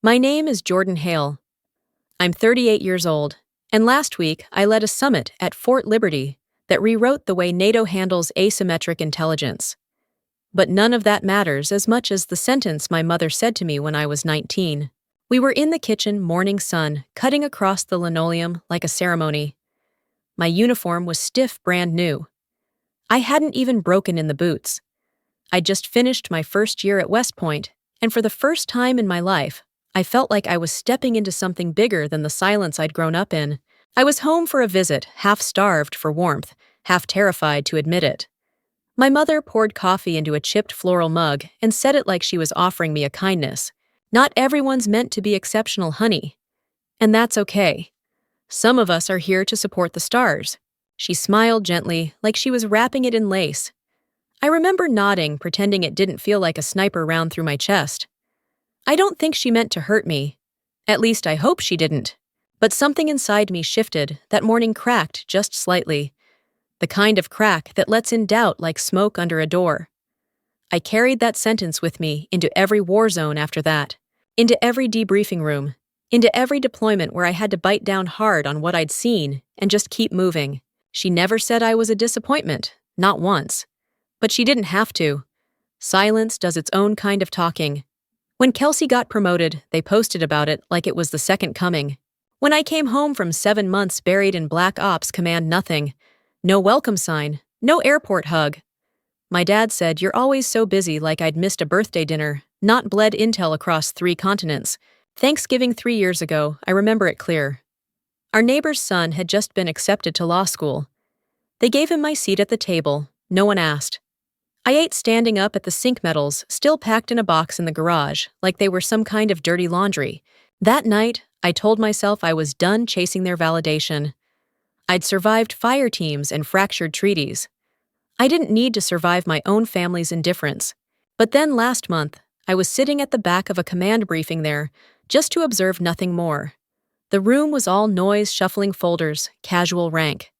My name is Jordan Hale. I'm 38 years old, and last week I led a summit at Fort Liberty that rewrote the way NATO handles asymmetric intelligence. But none of that matters as much as the sentence my mother said to me when I was 19. We were in the kitchen, morning sun, cutting across the linoleum like a ceremony. My uniform was stiff, brand new. I hadn't even broken in the boots. I'd just finished my first year at West Point, and for the first time in my life, I felt like I was stepping into something bigger than the silence I'd grown up in. I was home for a visit, half-starved for warmth, half terrified to admit it. My mother poured coffee into a chipped floral mug and said it like she was offering me a kindness. Not everyone's meant to be exceptional, honey. And that's okay. Some of us are here to support the stars. She smiled gently, like she was wrapping it in lace. I remember nodding, pretending it didn't feel like a sniper round through my chest. I don't think she meant to hurt me. At least I hope she didn't. But something inside me shifted. That morning cracked just slightly. The kind of crack that lets in doubt like smoke under a door. I carried that sentence with me into every war zone after that, into every debriefing room, into every deployment where I had to bite down hard on what I'd seen and just keep moving. She never said I was a disappointment, not once. But she didn't have to. Silence does its own kind of talking. When Kelsey got promoted, they posted about it like it was the second coming. When I came home from 7 months buried in Black Ops Command, nothing. No welcome sign, no airport hug. My dad said, "You're always so busy," like I'd missed a birthday dinner, not bled intel across 3 continents. Thanksgiving 3 years ago, I remember it clear. Our neighbor's son had just been accepted to law school. They gave him my seat at the table. No one asked. I ate standing up at the sink metals, still packed in a box in the garage, like they were some kind of dirty laundry. That night, I told myself I was done chasing their validation. I'd survived fire teams and fractured treaties. I didn't need to survive my own family's indifference. But then last month, I was sitting at the back of a command briefing there, just to observe nothing more. The room was all noise, shuffling folders, casual rank.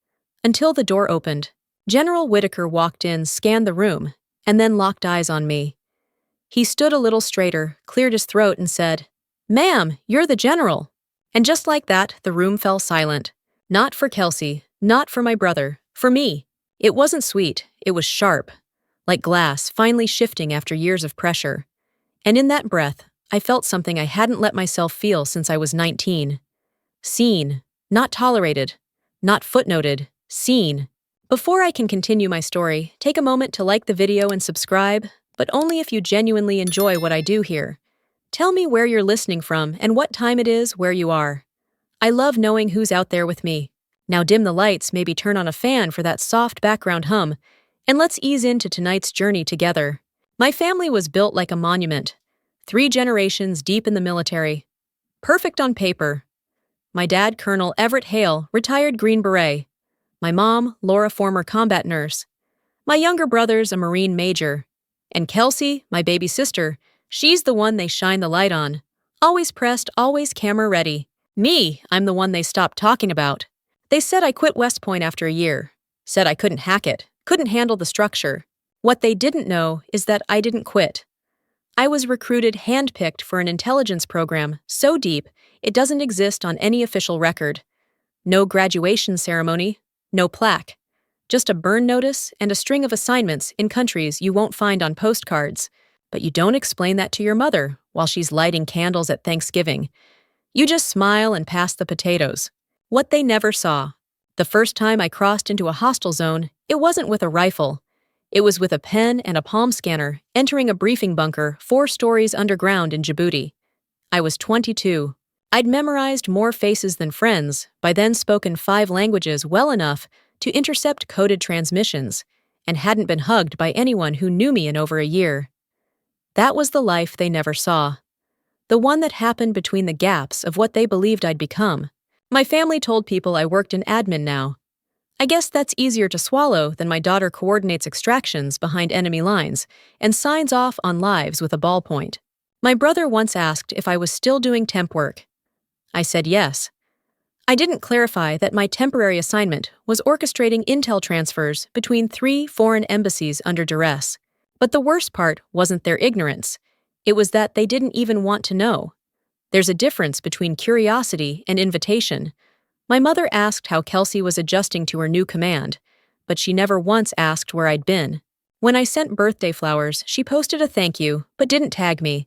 Until the door opened. General Whitaker walked in, scanned the room, and then locked eyes on me. He stood a little straighter, cleared his throat, and said, "Ma'am, you're the general." And just like that, the room fell silent. Not for Kelsey, not for my brother, for me. It wasn't sweet, it was sharp, like glass finally shifting after years of pressure. And in that breath, I felt something I hadn't let myself feel since I was 19. Seen, not tolerated, not footnoted, seen. Before I can continue my story, take a moment to like the video and subscribe, but only if you genuinely enjoy what I do here. Tell me where you're listening from and what time it is where you are. I love knowing who's out there with me. Now dim the lights, maybe turn on a fan for that soft background hum, and let's ease into tonight's journey together. My family was built like a monument, 3 generations deep in the military. Perfect on paper. My dad, Colonel Everett Hale, retired Green Beret. My mom, Laura, former combat nurse. My younger brother's a Marine major. And Kelsey, my baby sister, she's the one they shine the light on. Always pressed, always camera ready. Me, I'm the one they stopped talking about. They said I quit West Point after a year. Said I couldn't hack it, couldn't handle the structure. What they didn't know is that I didn't quit. I was recruited handpicked for an intelligence program so deep it doesn't exist on any official record. No graduation ceremony, no plaque. Just a burn notice and a string of assignments in countries you won't find on postcards. But you don't explain that to your mother while she's lighting candles at Thanksgiving. You just smile and pass the potatoes. What they never saw. The first time I crossed into a hostile zone, it wasn't with a rifle. It was with a pen and a palm scanner, entering a briefing bunker 4 stories underground in Djibouti. I was 22. I'd memorized more faces than friends, by then spoken 5 languages well enough to intercept coded transmissions, and hadn't been hugged by anyone who knew me in over a year. That was the life they never saw. The one that happened between the gaps of what they believed I'd become. My family told people I worked in admin now. I guess that's easier to swallow than my daughter coordinates extractions behind enemy lines and signs off on lives with a ballpoint. My brother once asked if I was still doing temp work. I said yes. I didn't clarify that my temporary assignment was orchestrating intel transfers between 3 foreign embassies under duress. But the worst part wasn't their ignorance. It was that they didn't even want to know. There's a difference between curiosity and invitation. My mother asked how Kelsey was adjusting to her new command, but she never once asked where I'd been. When I sent birthday flowers, she posted a thank you, but didn't tag me.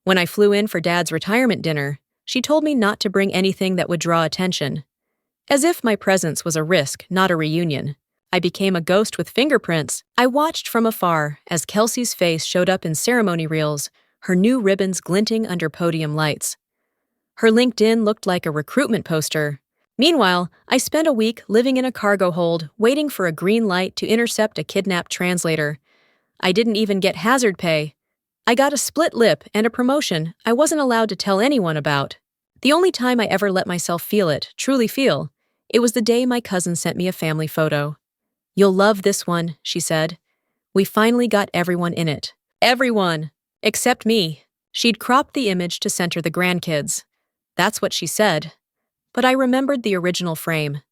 When I flew in for Dad's retirement dinner, she told me not to bring anything that would draw attention. As if my presence was a risk, not a reunion. I became a ghost with fingerprints. I watched from afar as Kelsey's face showed up in ceremony reels, her new ribbons glinting under podium lights. Her LinkedIn looked like a recruitment poster. Meanwhile, I spent a week living in a cargo hold, waiting for a green light to intercept a kidnapped translator. I didn't even get hazard pay. I got a split lip and a promotion I wasn't allowed to tell anyone about. The only time I ever let myself feel it, truly feel, it was the day my cousin sent me a family photo. "You'll love this one," she said. We finally got everyone in it. Everyone! Except me. She'd cropped the image to center the grandkids. That's what she said. But I remembered the original frame.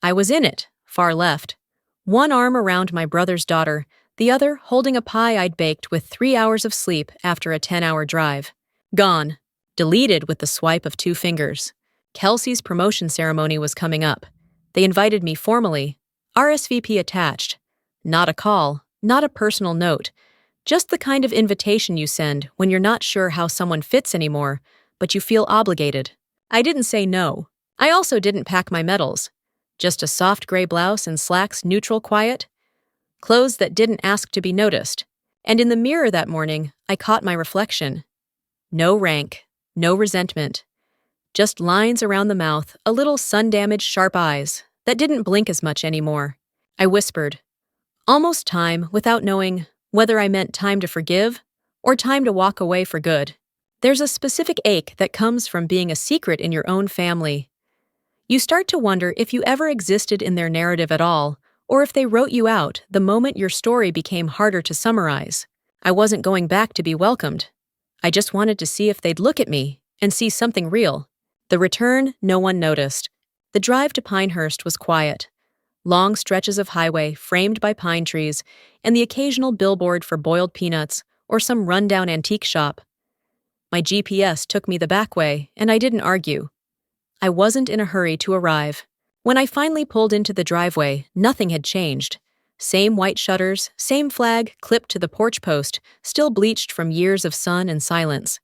I was in it, far left. One arm around my brother's daughter, the other holding a pie I'd baked with 3 hours of sleep after a 10-hour drive. Gone. Deleted with the swipe of 2 fingers. Kelsey's promotion ceremony was coming up. They invited me formally. RSVP attached. Not a call, not a personal note. Just the kind of invitation you send when you're not sure how someone fits anymore, but you feel obligated. I didn't say no. I also didn't pack my medals. Just a soft gray blouse and slacks neutral quiet. Clothes that didn't ask to be noticed. And in the mirror that morning, I caught my reflection. No rank, no resentment. Just lines around the mouth, a little sun-damaged sharp eyes that didn't blink as much anymore. I whispered, almost time, without knowing whether I meant time to forgive or time to walk away for good. There's a specific ache that comes from being a secret in your own family. You start to wonder if you ever existed in their narrative at all, or if they wrote you out the moment your story became harder to summarize. I wasn't going back to be welcomed. I just wanted to see if they'd look at me and see something real. The return, no one noticed. The drive to Pinehurst was quiet. Long stretches of highway framed by pine trees and the occasional billboard for boiled peanuts or some rundown antique shop. My GPS took me the back way, and I didn't argue. I wasn't in a hurry to arrive. When I finally pulled into the driveway, nothing had changed. Same white shutters, same flag clipped to the porch post, still bleached from years of sun and silence.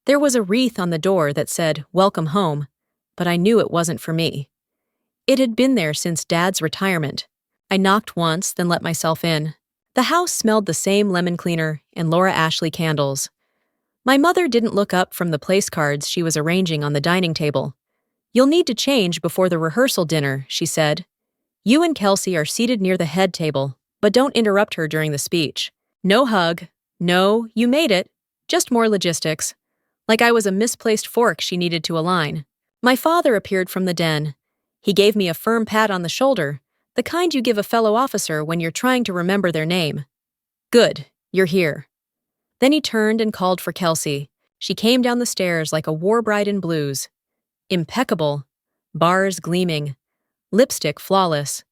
There was a wreath on the door that said, "Welcome home," but I knew it wasn't for me. It had been there since Dad's retirement. I knocked once, then let myself in. The house smelled the same lemon cleaner and Laura Ashley candles. My mother didn't look up from the place cards she was arranging on the dining table. "You'll need to change before the rehearsal dinner," she said. "You and Kelsey are seated near the head table, but don't interrupt her during the speech. No hug. No, you made it. Just more logistics." Like I was a misplaced fork she needed to align. My father appeared from the den. He gave me a firm pat on the shoulder, the kind you give a fellow officer when you're trying to remember their name. "Good, you're here." Then he turned and called for Kelsey. She came down the stairs like a war bride in blues. Impeccable. Bars gleaming. Lipstick flawless.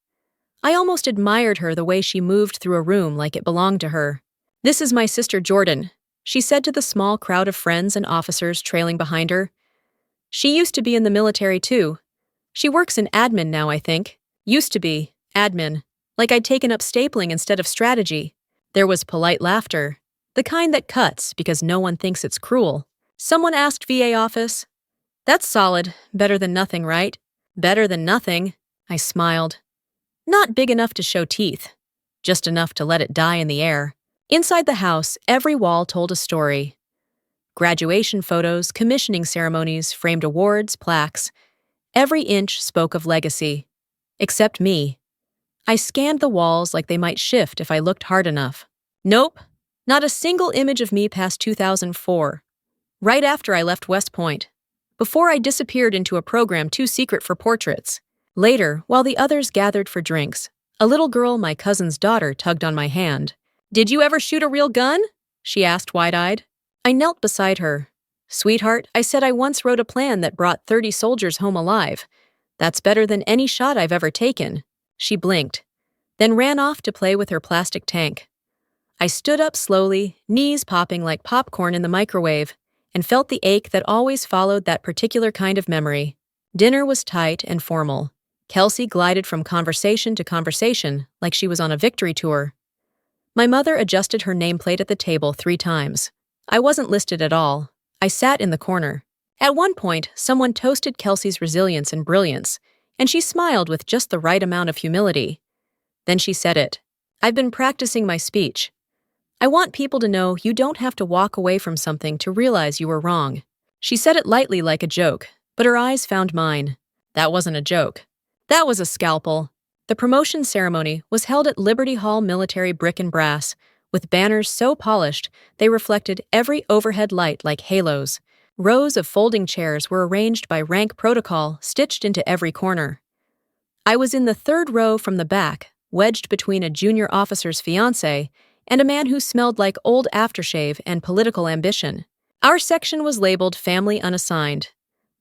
I almost admired her the way she moved through a room like it belonged to her. "This is my sister Jordan," she said to the small crowd of friends and officers trailing behind her. "She used to be in the military too. She works in admin now, I think. Used to be. Admin. Like I'd taken up stapling instead of strategy." There was polite laughter. The kind that cuts because no one thinks it's cruel. Someone asked VA office. "That's solid. Better than nothing, right?" "Better than nothing," I smiled. Not big enough to show teeth. Just enough to let it die in the air. Inside the house, every wall told a story. Graduation photos, commissioning ceremonies, framed awards, plaques. Every inch spoke of legacy. Except me. I scanned the walls like they might shift if I looked hard enough. Nope. Not a single image of me past 2004. Right after I left West Point. Before I disappeared into a program too secret for portraits. Later, while the others gathered for drinks, a little girl, my cousin's daughter, tugged on my hand. "Did you ever shoot a real gun?" she asked wide-eyed. I knelt beside her. "Sweetheart, I said I once wrote a plan that brought 30 soldiers home alive. That's better than any shot I've ever taken." She blinked, then ran off to play with her plastic tank. I stood up slowly, knees popping like popcorn in the microwave, and felt the ache that always followed that particular kind of memory. Dinner was tight and formal. Kelsey glided from conversation to conversation like she was on a victory tour. My mother adjusted her nameplate at the table 3 times. I wasn't listed at all. I sat in the corner. At one point, someone toasted Kelsey's resilience and brilliance, and she smiled with just the right amount of humility. Then she said it. I've been practicing my speech. I want people to know you don't have to walk away from something to realize you were wrong. She said it lightly like a joke, but her eyes found mine. That wasn't a joke. That was a scalpel. The promotion ceremony was held at Liberty Hall Military Brick and Brass, with banners so polished they reflected every overhead light like halos. Rows of folding chairs were arranged by rank protocol stitched into every corner. I was in the 3rd row from the back, wedged between a junior officer's fiancé and a man who smelled like old aftershave and political ambition. Our section was labeled Family Unassigned.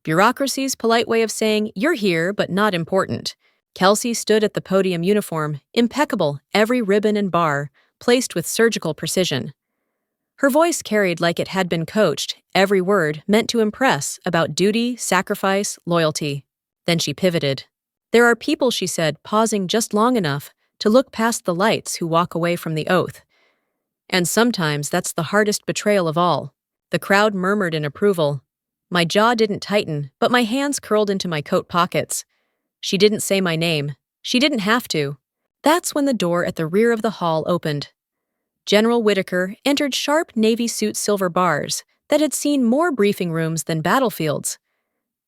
Bureaucracy's polite way of saying, you're here but not important. Kelsey stood at the podium uniform, impeccable, every ribbon and bar, placed with surgical precision. Her voice carried like it had been coached, every word meant to impress about duty, sacrifice, loyalty. Then she pivoted. There are people, she said, pausing just long enough to look past the lights who walk away from the oath. And sometimes that's the hardest betrayal of all. The crowd murmured in approval. My jaw didn't tighten, but my hands curled into my coat pockets. She didn't say my name. She didn't have to. That's when the door at the rear of the hall opened. General Whitaker entered sharp navy suit silver bars that had seen more briefing rooms than battlefields.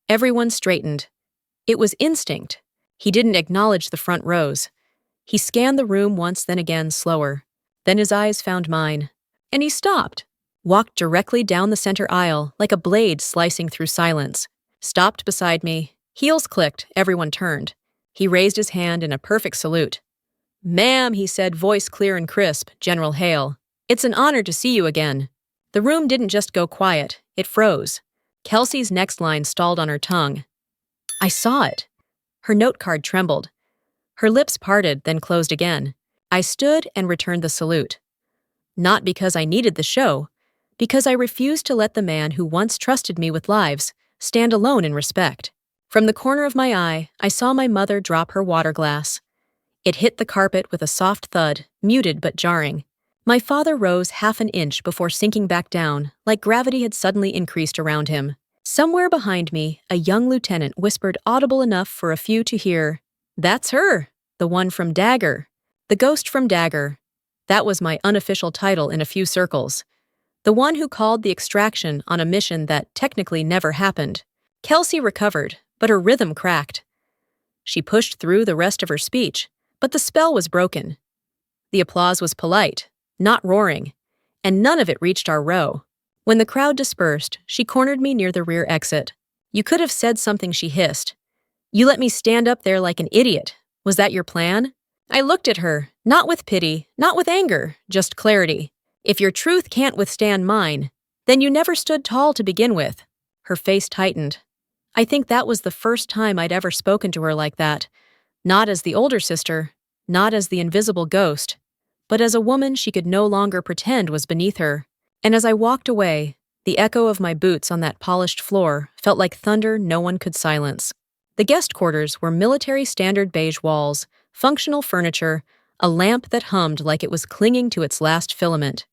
Everyone straightened. It was instinct. He didn't acknowledge the front rows. He scanned the room once, then again, slower. Then his eyes found mine. And he stopped. Walked directly down the center aisle like a blade slicing through silence. Stopped beside me. Heels clicked, everyone turned. He raised his hand in a perfect salute. Ma'am, he said, voice clear and crisp, General Hale. It's an honor to see you again. The room didn't just go quiet, it froze. Kelsey's next line stalled on her tongue. I saw it. Her note card trembled. Her lips parted, then closed again. I stood and returned the salute. Not because I needed the show, because I refused to let the man who once trusted me with lives stand alone in respect. From the corner of my eye, I saw my mother drop her water glass. It hit the carpet with a soft thud, muted but jarring. My father rose half an inch before sinking back down, like gravity had suddenly increased around him. Somewhere behind me, a young lieutenant whispered audible enough for a few to hear, That's her, the one from Dagger. The ghost from Dagger. That was my unofficial title in a few circles. The one who called the extraction on a mission that technically never happened. Kelsey recovered, but her rhythm cracked. She pushed through the rest of her speech, but the spell was broken. The applause was polite, not roaring, and none of it reached our row. When the crowd dispersed, she cornered me near the rear exit. You could have said something, she hissed. You let me stand up there like an idiot. Was that your plan? I looked at her, not with pity, not with anger, just clarity. If your truth can't withstand mine, then you never stood tall to begin with. Her face tightened. I think that was the first time I'd ever spoken to her like that. Not as the older sister, not as the invisible ghost, but as a woman she could no longer pretend was beneath her. And as I walked away, the echo of my boots on that polished floor felt like thunder no one could silence. The guest quarters were military standard beige walls, functional furniture, a lamp that hummed like it was clinging to its last filament.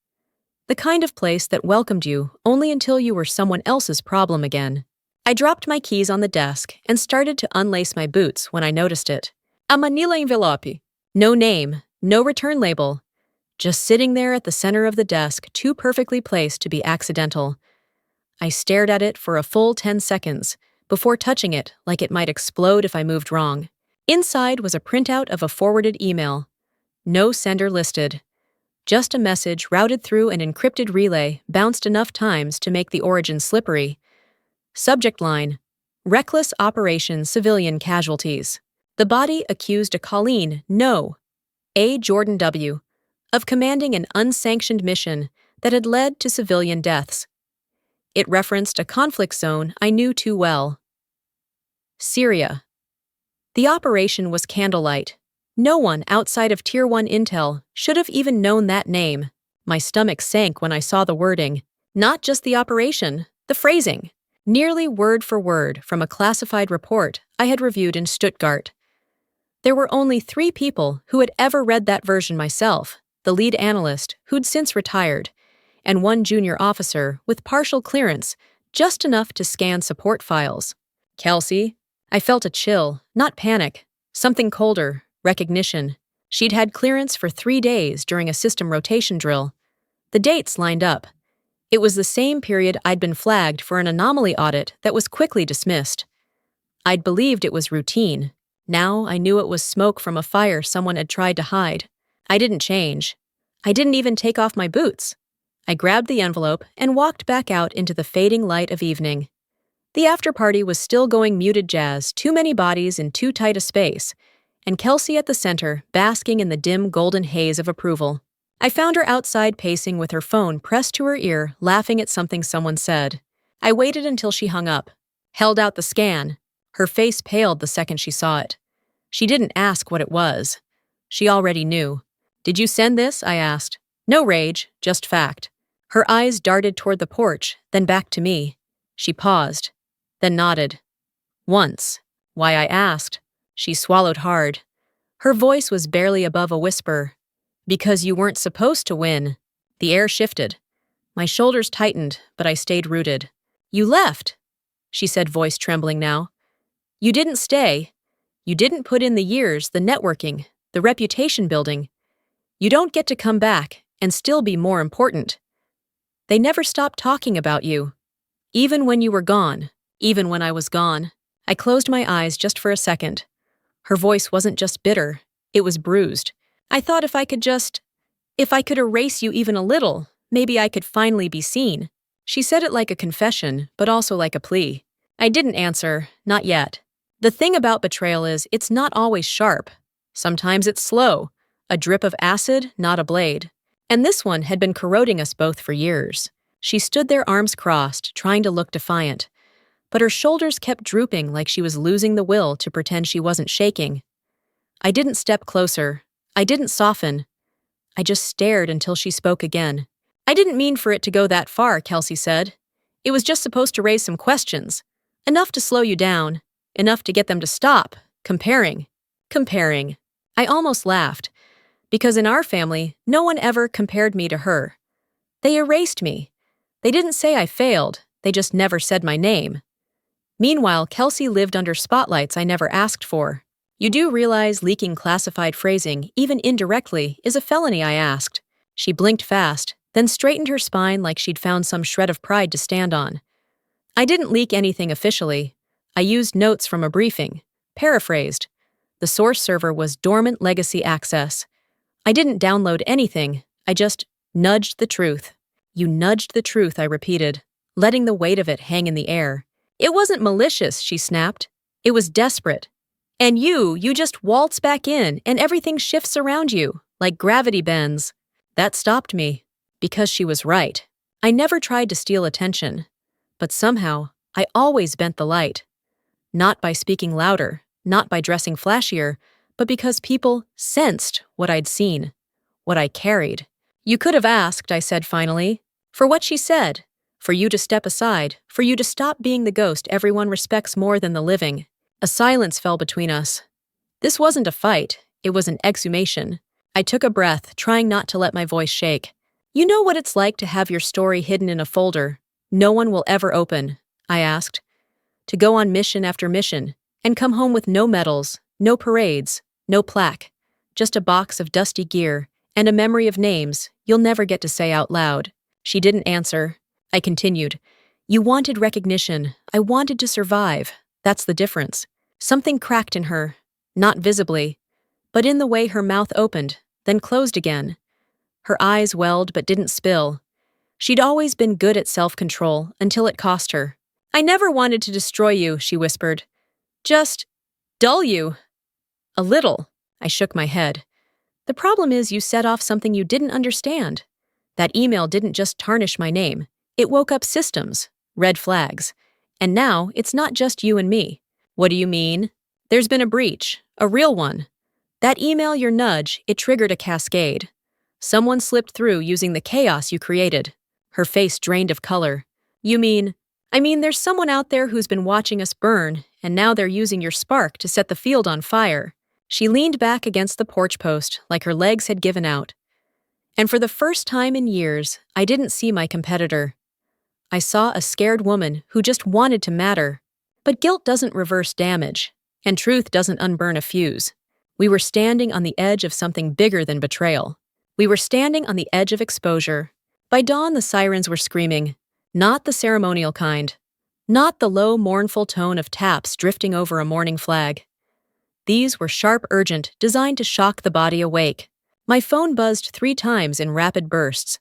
The kind of place that welcomed you only until you were someone else's problem again. I dropped my keys on the desk and started to unlace my boots when I noticed it. A manila envelope. No name, no return label. Just sitting there at the center of the desk, too perfectly placed to be accidental. I stared at it for a full 10 seconds before touching it like it might explode if I moved wrong. Inside was a printout of a forwarded email. No sender listed. Just a message routed through an encrypted relay bounced enough times to make the origin slippery. Subject line, Reckless Operation Civilian Casualties. The body accused a Colleen, no, A. Jordan W., of commanding an unsanctioned mission that had led to civilian deaths. It referenced a conflict zone I knew too well. Syria. The operation was candlelight. No one outside of Tier 1 intel should have even known that name. My stomach sank when I saw the wording. Not just the operation, The phrasing, nearly word for word from a classified report I had reviewed in Stuttgart. There were only 3 people who had ever read that version: myself, the lead analyst, who'd since retired, and 1 junior officer with partial clearance, just enough to scan support files. Kelsey? I felt a chill, not panic, something colder, recognition. She'd had clearance for 3 days during a system rotation drill. The dates lined up. It was the same period I'd been flagged for an anomaly audit that was quickly dismissed. I'd believed it was routine. Now I knew it was smoke from a fire someone had tried to hide. I didn't change. I didn't even take off my boots. I grabbed the envelope and walked back out into the fading light of evening. The after-party was still going muted jazz, too many bodies in too tight a space, and Kelsey at the center, basking in the dim golden haze of approval. I found her outside pacing with her phone pressed to her ear, laughing at something someone said. I waited until she hung up, held out the scan. Her face paled the second she saw it. She didn't ask what it was. She already knew. "Did you send this?" I asked. No rage, just fact. Her eyes darted toward the porch, then back to me. She paused, then nodded. Once. Why, I asked. She swallowed hard. Her voice was barely above a whisper. "Because you weren't supposed to win." The air shifted. My shoulders tightened, but I stayed rooted. "You left," she said, voice trembling now. "You didn't stay. You didn't put in the years, the networking, the reputation building. You don't get to come back and still be more important. They never stopped talking about you. Even when you were gone, even when I was gone." I closed my eyes just for a second. Her voice wasn't just bitter, it was bruised. I thought if I could erase you even a little, maybe I could finally be seen. She said it like a confession, but also like a plea. I didn't answer, not yet. The thing about betrayal is it's not always sharp. Sometimes it's slow, a drip of acid, not a blade. And this one had been corroding us both for years. She stood there, arms crossed, trying to look defiant. But her shoulders kept drooping like she was losing the will to pretend she wasn't shaking. I didn't step closer. I didn't soften. I just stared until she spoke again. "I didn't mean for it to go that far," Kelsey said. "It was just supposed to raise some questions. Enough to slow you down. Enough to get them to stop comparing." Comparing. I almost laughed. Because in our family, no one ever compared me to her. They erased me. They didn't say I failed. They just never said my name. Meanwhile, Kelsey lived under spotlights I never asked for. "You do realize leaking classified phrasing, even indirectly, is a felony?" I asked. She blinked fast, then straightened her spine like she'd found some shred of pride to stand on. "I didn't leak anything officially. I used notes from a briefing. Paraphrased. The source server was dormant legacy access. I didn't download anything. I just nudged the truth." "You nudged the truth," I repeated, letting the weight of it hang in the air. "It wasn't malicious," she snapped. "It was desperate. And you just waltz back in and everything shifts around you, like gravity bends." That stopped me, because she was right. I never tried to steal attention, but somehow I always bent the light. Not by speaking louder, not by dressing flashier, but because people sensed what I'd seen, what I carried. "You could have asked," I said finally, "for what she said, for you to step aside, for you to stop being the ghost everyone respects more than the living." A silence fell between us. This wasn't a fight, it was an exhumation. I took a breath, trying not to let my voice shake. "You know what it's like to have your story hidden in a folder no one will ever open?" I asked. "To go on mission after mission, and come home with no medals, no parades, no plaque, just a box of dusty gear and a memory of names you'll never get to say out loud." She didn't answer. I continued. "You wanted recognition. I wanted to survive. That's the difference." Something cracked in her, not visibly, but in the way her mouth opened, then closed again. Her eyes welled but didn't spill. She'd always been good at self-control until it cost her. "I never wanted to destroy you," she whispered. "Just dull you. A little." I shook my head. "The problem is you set off something you didn't understand. That email didn't just tarnish my name. It woke up systems, red flags. And now it's not just you and me." "What do you mean?" "There's been a breach, a real one. That email, your nudge, it triggered a cascade. Someone slipped through using the chaos you created." Her face drained of color. "You mean I mean, there's someone out there who's been watching us burn, and now they're using your spark to set the field on fire. She leaned back against the porch post like her legs had given out. And for the first time in years, I didn't see my competitor. I saw a scared woman who just wanted to matter. But guilt doesn't reverse damage, and truth doesn't unburn a fuse. We were standing on the edge of something bigger than betrayal. We were standing on the edge of exposure. By dawn, the sirens were screaming, not the ceremonial kind, not the low, mournful tone of taps drifting over a mourning flag. These were sharp, urgent, designed to shock the body awake. My phone buzzed 3 times in rapid bursts.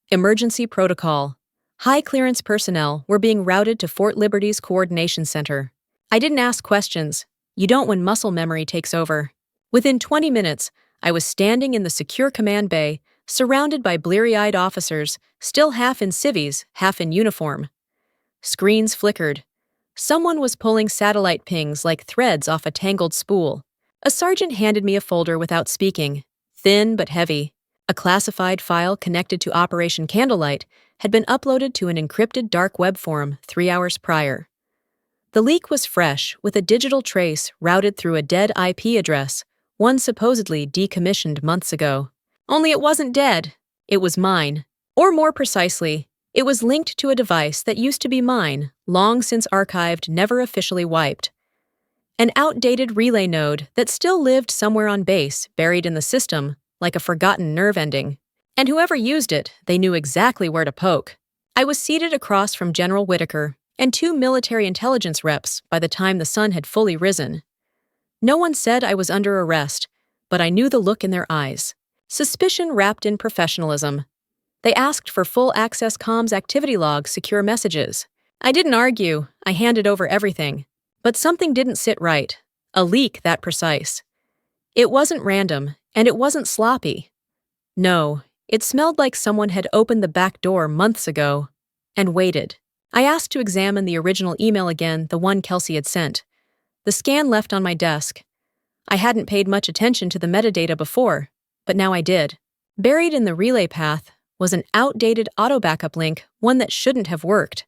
Emergency protocol. High-clearance personnel were being routed to Fort Liberty's coordination center. I didn't ask questions. You don't when muscle memory takes over. Within 20 minutes, I was standing in the secure command bay, surrounded by bleary-eyed officers, still half in civvies, half in uniform. Screens flickered. Someone was pulling satellite pings like threads off a tangled spool. A sergeant handed me a folder without speaking, thin but heavy. A classified file connected to Operation Candlelight had been uploaded to an encrypted dark web forum 3 hours prior. The leak was fresh, with a digital trace routed through a dead IP address, one supposedly decommissioned months ago. Only it wasn't dead. It was mine. Or more precisely, it was linked to a device that used to be mine, long since archived, never officially wiped. An outdated relay node that still lived somewhere on base, buried in the system, like a forgotten nerve ending. And whoever used it, they knew exactly where to poke. I was seated across from General Whitaker and 2 military intelligence reps by the time the sun had fully risen. No one said I was under arrest, but I knew the look in their eyes. Suspicion wrapped in professionalism. They asked for full access comms activity log secure messages. I didn't argue, I handed over everything. But something didn't sit right. A leak that precise. It wasn't random, and it wasn't sloppy. No, it smelled like someone had opened the back door months ago and waited. I asked to examine the original email again, the one Kelsey had sent. The scan left on my desk. I hadn't paid much attention to the metadata before, but now I did. Buried in the relay path was an outdated auto-backup link, one that shouldn't have worked.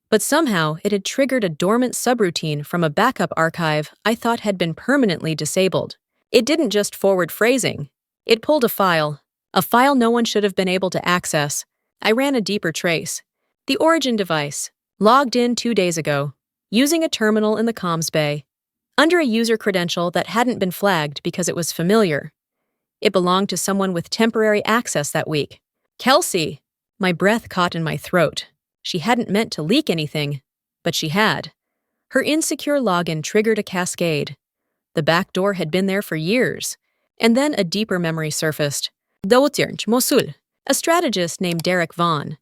But somehow it had triggered a dormant subroutine from a backup archive I thought had been permanently disabled. It didn't just forward phrasing. It pulled a file no one should have been able to access. I ran a deeper trace. The origin device, logged in 2 days ago, using a terminal in the comms bay, under a user credential that hadn't been flagged because it was familiar. It belonged to someone with temporary access that week. Kelsey! My breath caught in my throat. She hadn't meant to leak anything, but she had. Her insecure login triggered a cascade. The back door had been there for years. And then a deeper memory surfaced. Mosul, a strategist named Derek Vaughn.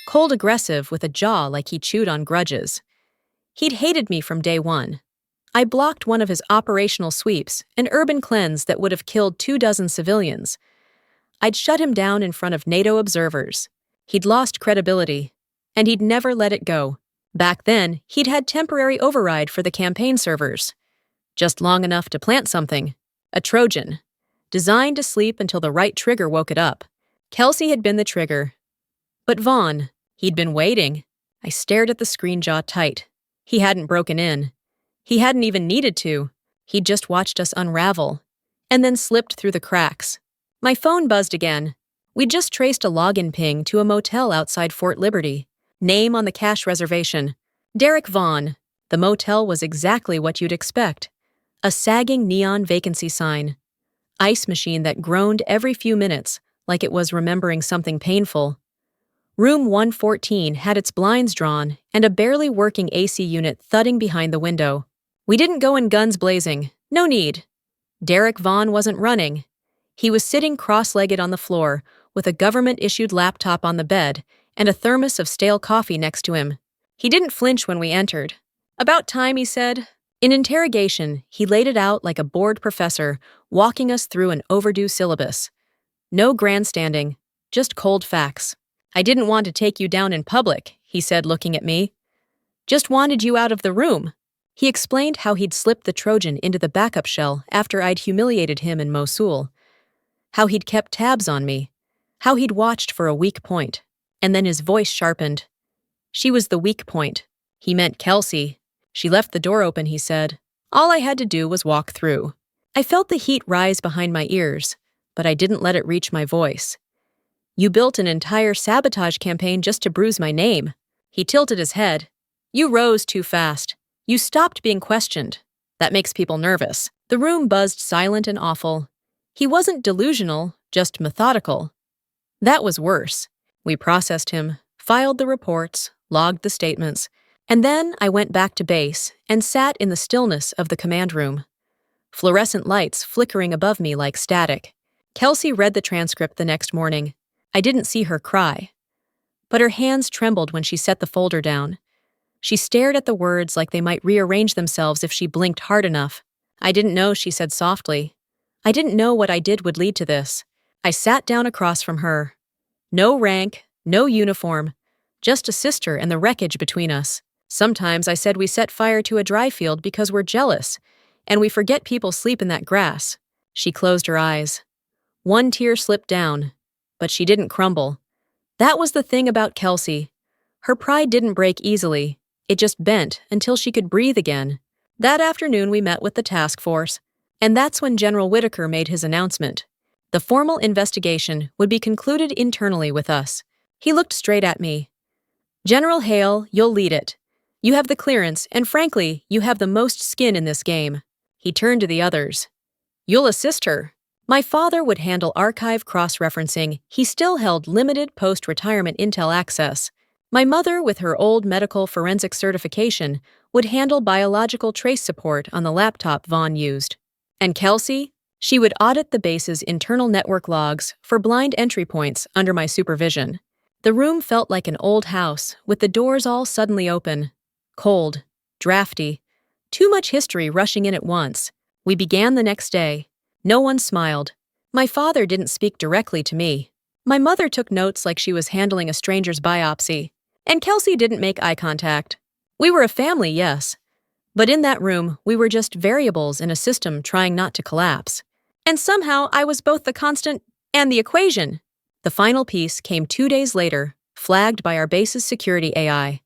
Cold aggressive with a jaw like he chewed on grudges. He'd hated me from day one. I blocked one of his operational sweeps, an urban cleanse that would have killed 24 civilians. I'd shut him down in front of NATO observers. He'd lost credibility. And he'd never let it go. Back then, he'd had temporary override for the campaign servers. Just long enough to plant something. A Trojan. Designed to sleep until the right trigger woke it up. Kelsey had been the trigger. But Vaughn, he'd been waiting. I stared at the screen, jaw tight. He hadn't broken in. He hadn't even needed to. He'd just watched us unravel. And then slipped through the cracks. My phone buzzed again. We'd just traced a login ping to a motel outside Fort Liberty. Name on the cash reservation. Derek Vaughn. The motel was exactly what you'd expect. A sagging neon vacancy sign. Ice machine that groaned every few minutes, like it was remembering something painful. Room 114 had its blinds drawn and a barely working AC unit thudding behind the window. We didn't go in guns blazing. No need. Derek Vaughn wasn't running. He was sitting cross-legged on the floor with a government-issued laptop on the bed and a thermos of stale coffee next to him. He didn't flinch when we entered. About time, he said. In interrogation, he laid it out like a bored professor, walking us through an overdue syllabus. No grandstanding, just cold facts. I didn't want to take you down in public, he said, looking at me. Just wanted you out of the room. He explained how he'd slipped the Trojan into the backup shell after I'd humiliated him in Mosul. How he'd kept tabs on me. How he'd watched for a weak point. And then his voice sharpened. She was the weak point. He meant Kelsey. She left the door open, he said. All I had to do was walk through. I felt the heat rise behind my ears, but I didn't let it reach my voice. You built an entire sabotage campaign just to bruise my name. He tilted his head. You rose too fast. You stopped being questioned. That makes people nervous. The room buzzed silent and awful. He wasn't delusional, just methodical. That was worse. We processed him, filed the reports, logged the statements, and then I went back to base and sat in the stillness of the command room. Fluorescent lights flickering above me like static. Kelsey read the transcript the next morning. I didn't see her cry. But her hands trembled when she set the folder down. She stared at the words like they might rearrange themselves if she blinked hard enough. I didn't know, she said softly. I didn't know what I did would lead to this. I sat down across from her. No rank, no uniform, just a sister and the wreckage between us. Sometimes I said we set fire to a dry field because we're jealous, and we forget people sleep in that grass. She closed her eyes. One tear slipped down, but she didn't crumble. That was the thing about Kelsey. Her pride didn't break easily. It just bent until she could breathe again. That afternoon we met with the task force, and that's when General Whitaker made his announcement. The formal investigation would be concluded internally with us. He looked straight at me. General Hale, you'll lead it. You have the clearance, and frankly, you have the most skin in this game. He turned to the others. You'll assist her. My father would handle archive cross-referencing. He still held limited post-retirement intel access. My mother, with her old medical forensic certification, would handle biological trace support on the laptop Vaughn used. And Kelsey? She would audit the base's internal network logs for blind entry points under my supervision. The room felt like an old house, with the doors all suddenly open. Cold, drafty, too much history rushing in at once. We began the next day. No one smiled. My father didn't speak directly to me. My mother took notes like she was handling a stranger's biopsy. And Kelsey didn't make eye contact. We were a family, yes. But in that room, we were just variables in a system trying not to collapse. And somehow I was both the constant and the equation. The final piece came 2 days later, flagged by our base's security AI.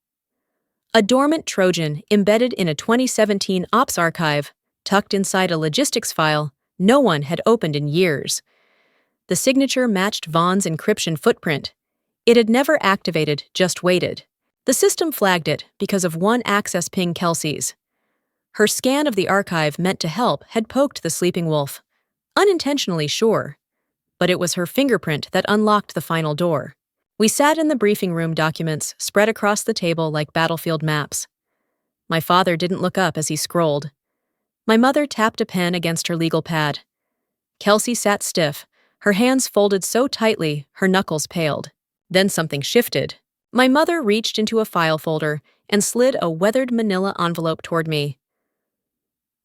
A dormant Trojan embedded in a 2017 ops archive, tucked inside a logistics file no one had opened in years. The signature matched Vaughn's encryption footprint. It had never activated, just waited. The system flagged it because of one access ping Kelsey's. Her scan of the archive meant to help had poked the sleeping wolf. Unintentionally, sure. But it was her fingerprint that unlocked the final door. We sat in the briefing room, documents spread across the table like battlefield maps. My father didn't look up as he scrolled. My mother tapped a pen against her legal pad. Kelsey sat stiff, her hands folded so tightly her knuckles paled. Then something shifted. My mother reached into a file folder and slid a weathered manila envelope toward me.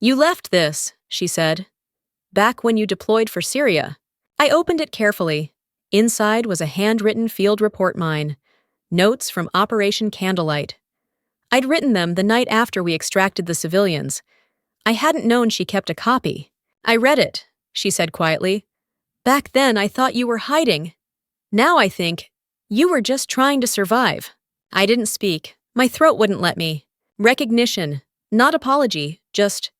You left this, she said, back when you deployed for Syria. I opened it carefully. Inside was a handwritten field report mine, notes from Operation Candlelight. I'd written them the night after we extracted the civilians. I hadn't known she kept a copy. I read it, she said quietly. Back then I thought you were hiding. Now I think you were just trying to survive. I didn't speak. My throat wouldn't let me. Recognition, not apology, just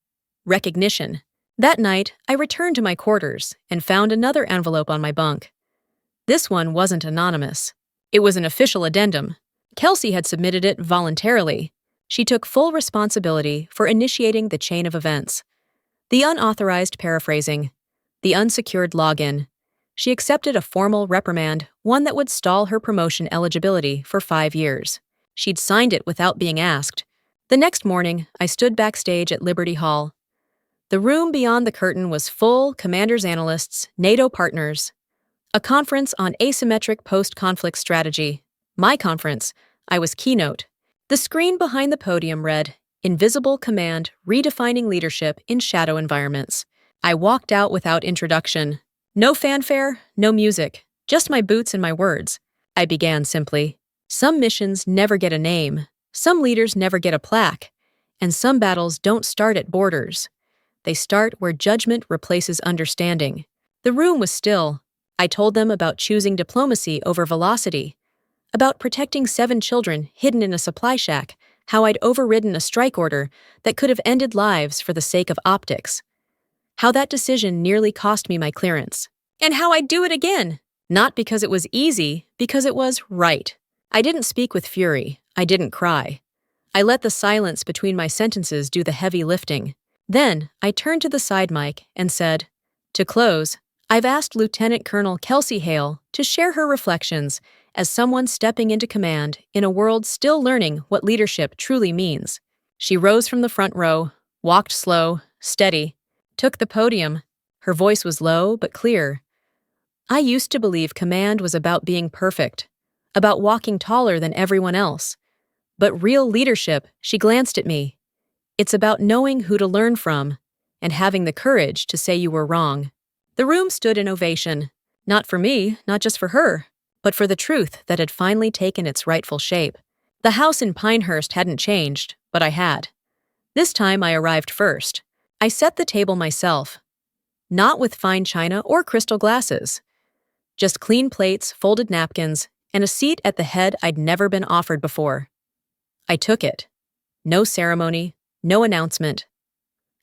recognition. That night, I returned to my quarters and found another envelope on my bunk. This one wasn't anonymous. It was an official addendum. Kelsey had submitted it voluntarily. She took full responsibility for initiating the chain of events. The unauthorized paraphrasing, the unsecured login. She accepted a formal reprimand, one that would stall her promotion eligibility for 5 years. She'd signed it without being asked. The next morning, I stood backstage at Liberty Hall. The room beyond the curtain was full, commanders, analysts, NATO partners. A conference on asymmetric post-conflict strategy. My conference. I was keynote. The screen behind the podium read, Invisible Command, Redefining Leadership in Shadow Environments. I walked out without introduction. No fanfare, no music, just my boots and my words. I began simply. Some missions never get a name. Some leaders never get a plaque. And some battles don't start at borders. They start where judgment replaces understanding. The room was still. I told them about choosing diplomacy over velocity, about protecting 7 children hidden in a supply shack, how I'd overridden a strike order that could have ended lives for the sake of optics, how that decision nearly cost me my clearance, and how I'd do it again. Not because it was easy, because it was right. I didn't speak with fury. I didn't cry. I let the silence between my sentences do the heavy lifting. Then, I turned to the side mic and said, to close, I've asked Lieutenant Colonel Kelsey Hale to share her reflections as someone stepping into command in a world still learning what leadership truly means. She rose from the front row, walked slow, steady, took the podium. Her voice was low but clear. I used to believe command was about being perfect, about walking taller than everyone else. But real leadership, she glanced at me. It's about knowing who to learn from and having the courage to say you were wrong. The room stood in ovation, not for me, not just for her, but for the truth that had finally taken its rightful shape. The house in Pinehurst hadn't changed, but I had. This time I arrived first. I set the table myself, not with fine china or crystal glasses. Just clean plates, folded napkins, and a seat at the head I'd never been offered before. I took it. No ceremony, no announcement.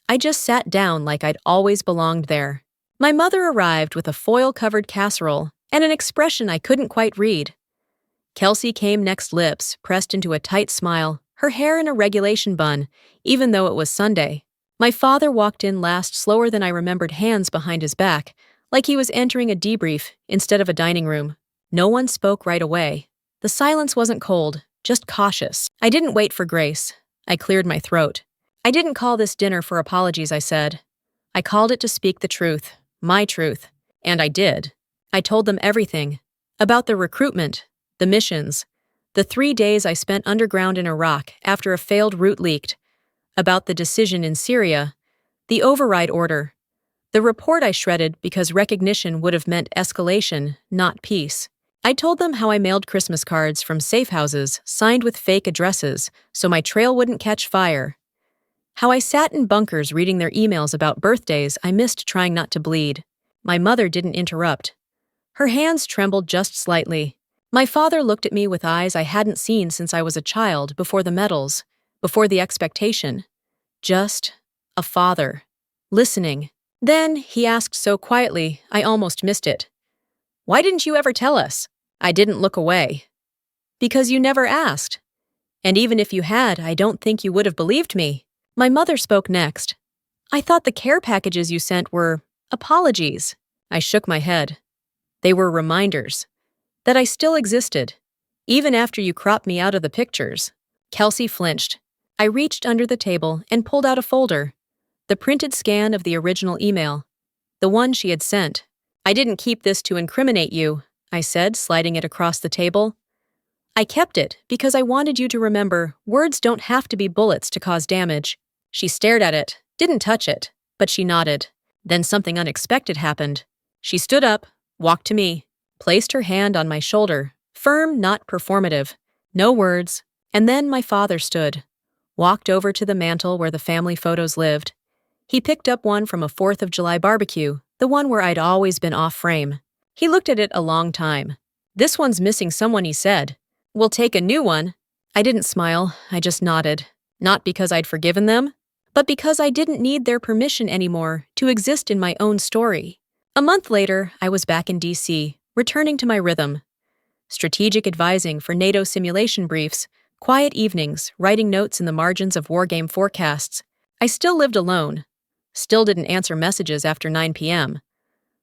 I just sat down like I'd always belonged there. My mother arrived with a foil-covered casserole and an expression I couldn't quite read. Kelsey came next, lips pressed into a tight smile, her hair in a regulation bun, even though it was Sunday. My father walked in last, slower than I remembered, hands behind his back, like he was entering a debrief instead of a dining room. No one spoke right away. The silence wasn't cold, just cautious. I didn't wait for grace. I cleared my throat. I didn't call this dinner for apologies, I said. I called it to speak the truth, my truth, and I did. I told them everything. About the recruitment, the missions, the 3 days I spent underground in Iraq after a failed route leaked, about the decision in Syria, the override order, the report I shredded because recognition would have meant escalation, not peace. I told them how I mailed Christmas cards from safe houses signed with fake addresses so my trail wouldn't catch fire. How I sat in bunkers reading their emails about birthdays I missed trying not to bleed. My mother didn't interrupt. Her hands trembled just slightly. My father looked at me with eyes I hadn't seen since I was a child, before the medals, before the expectation. Just a father, listening. Then he asked so quietly, I almost missed it. Why didn't you ever tell us? I didn't look away. Because you never asked. And even if you had, I don't think you would have believed me. My mother spoke next. I thought the care packages you sent were apologies. I shook my head. They were reminders that I still existed, even after you cropped me out of the pictures. Kelsey flinched. I reached under the table and pulled out a folder. The printed scan of the original email. The one she had sent. I didn't keep this to incriminate you, I said, sliding it across the table. I kept it because I wanted you to remember words don't have to be bullets to cause damage. She stared at it, didn't touch it, but she nodded. Then something unexpected happened. She stood up, walked to me, placed her hand on my shoulder, firm, not performative. No words. And then my father stood, walked over to the mantel where the family photos lived. He picked up one from a 4th of July barbecue, the one where I'd always been off frame. He looked at it a long time. This one's missing someone, he said. We'll take a new one. I didn't smile, I just nodded. Not because I'd forgiven them, but because I didn't need their permission anymore to exist in my own story. A month later, I was back in DC, returning to my rhythm. Strategic advising for NATO simulation briefs, quiet evenings, writing notes in the margins of wargame forecasts. I still lived alone. Still didn't answer messages after 9 p.m.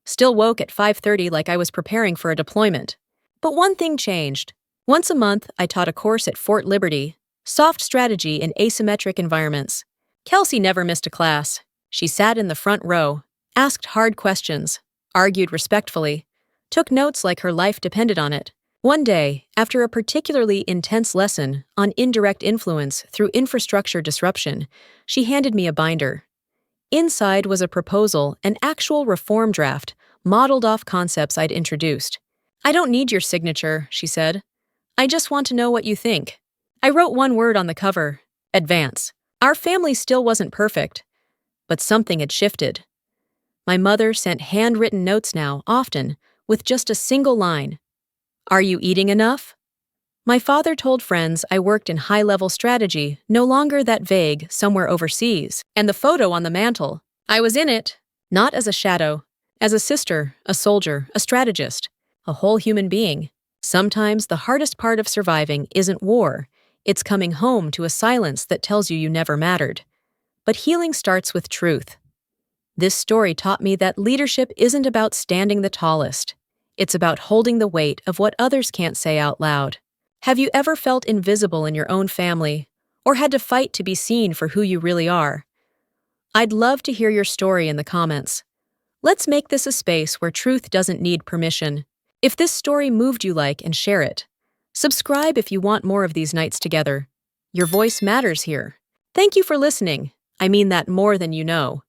Still woke at 5:30 like I was preparing for a deployment. But one thing changed. Once a month, I taught a course at Fort Liberty, soft strategy in asymmetric environments. Kelsey never missed a class. She sat in the front row, asked hard questions, argued respectfully, took notes like her life depended on it. One day, after a particularly intense lesson on indirect influence through infrastructure disruption, she handed me a binder. Inside was a proposal, an actual reform draft, modeled off concepts I'd introduced. I don't need your signature, she said. I just want to know what you think. I wrote one word on the cover, advance. Our family still wasn't perfect, but something had shifted. My mother sent handwritten notes now, often, with just a single line. Are you eating enough? My father told friends I worked in high-level strategy, no longer that vague, somewhere overseas. And the photo on the mantle. I was in it, not as a shadow, as a sister, a soldier, a strategist, a whole human being. Sometimes the hardest part of surviving isn't war. It's coming home to a silence that tells you never mattered. But healing starts with truth. This story taught me that leadership isn't about standing the tallest. It's about holding the weight of what others can't say out loud. Have you ever felt invisible in your own family, or had to fight to be seen for who you really are? I'd love to hear your story in the comments. Let's make this a space where truth doesn't need permission. If this story moved you, like and share it. Subscribe if you want more of these nights together. Your voice matters here. Thank you for listening. I mean that more than you know.